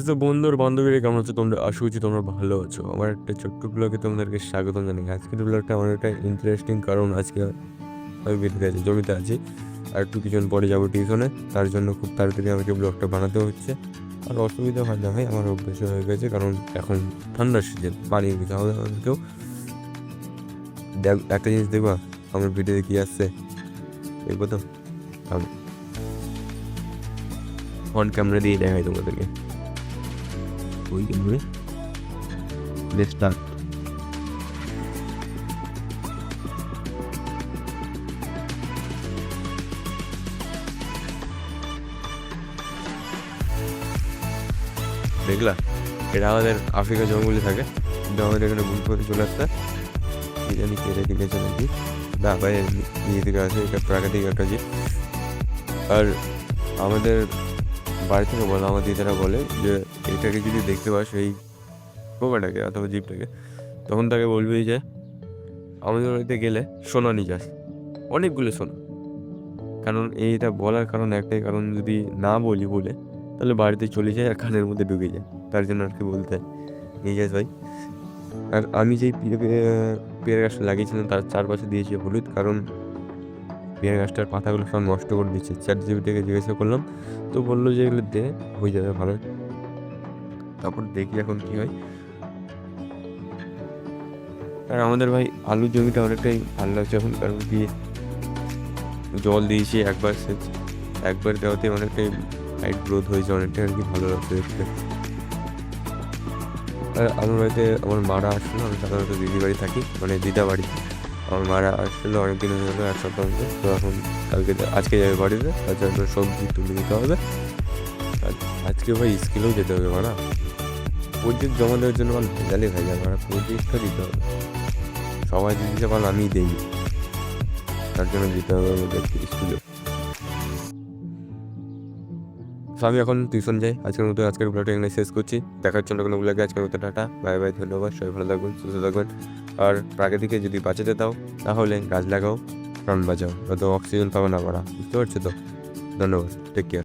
তো বন্ধুর বান্ধবীরা কেমন আছো তোমরা? আশা করছি তোমরা ভালো আছো। আমার একটা ছোট্ট ব্লগে তোমাদেরকে স্বাগতম জানাই। আজকের ব্লগটা অনেকটা ইন্টারেস্টিং, কারণ আজকে আমি বেরিয়ে আছি, জমিতে আছি, আর একটু কিছুক্ষণ পরে যাবো টিউশনে। তার জন্য খুব তাড়াতাড়ি আমাকে ব্লগটা বানাতে হচ্ছে। আর অসুবিধা হয় না ভাই, আমার অভ্যেস হয়ে গেছে, কারণ এখন ঠান্ডার সিজন, মানিয়ে নিতে হবে আমাদেরকেও। একটা জিনিস দেখবা আমার ভিডিওতে কি আসছে, দেখবো তো। আমি ফ্রন্ট ক্যামেরা দিয়ে দেখাই তোমাদেরকে। ওই ক্যামেরা স্টার্ট। দেখলা, এটা আমাদের আফ্রিকা জঙ্গলে থাকে, কিন্তু আমাদের এখানে ভুল করে চলে আসতে কি জানি কে রেখে গেছে নাকি। না ভাই, নিজে থেকে আসে, এটা প্রাকৃতিক একটা জিনিস। আর আমাদের বাড়ি থেকে বলে, আমার দিদারা বলে যে এটাকে যদি দেখতে পাস, এই পোকাটাকে অথবা জীবটাকে, তখন তাকে বলবি যে আমাদের বাড়িতে গেলে সোনা নিয়ে যাস, অনেকগুলো সোনা। কারণ এইটা বলার কারণ একটাই কারণ, যদি না বলি বলে তাহলে বাড়িতে চলে যায় আর কানের মধ্যে ঢুকে যায়, তার জন্য আর কি বলতে হয় নিয়ে যাস ভাই। আর আমি যেই পেয়ারা গাছটা লাগিয়েছিলাম তার চারপাশে দিয়েছি হলুদ, কারণ পেয়ারা গাছটার পাতাগুলো সব নষ্ট করে দিচ্ছে। ChatGPT-কে জিজ্ঞাসা করলাম, তো বললো যে এগুলো দে, হয়ে যাবে ভালো। তারপর দেখি এখন কি হয়। আর আমাদের ভাই আলুর জমিটা অনেকটাই ভালো লাগছে এখন, কারণ কি জল দিয়েছি একবার, একবার দেওয়াতে অনেকটাই হাইট গ্রোথ হয়েছে, অনেকটাই আর কি ভালো লাগছে দেখতে। আর আমার বাড়িতে আমার মারা আসলো, আমি সাধারণত দিদি বাড়ি থাকি, মানে দিদা বাড়ি। আমার মারা আসছিলো অনেকদিন হয়ে গেলো, এক সপ্তাহ মতো। তো এখন আজকে যাবে বাড়িতে, তার জন্য সবজি তুলে দিতে হবে। আর আজকে ভাই স্কুলেও যেতে হবে মারা, প্রজেক্ট জমা দেওয়ার জন্য আমার ভেজালে মারা, প্রজেক্টটা দিতে হবে। সবাই যদি দিতে পারলে আমিই দিই, তার জন্য দিতে হবে আমাদের স্কুলে। তো আমি এখন টিউশন যাই। আজকের ব্লগটা এখানে শেষ করছি। দেখার জন্য কোনো ব্লগে আজকের মতো টাটা, বাই বাই, ধন্যবাদ। সবাই ভালো থাকবেন, সুস্থ থাকবেন। আর প্রাকৃতিকে যদি বাঁচাতে দাও তাহলে গাছ লাগাও, প্রাণ বাঁচাও, অত অক্সিজেন পাবে না মারা, বুঝতে পারছো তো? ধন্যবাদ, টেক কেয়ার।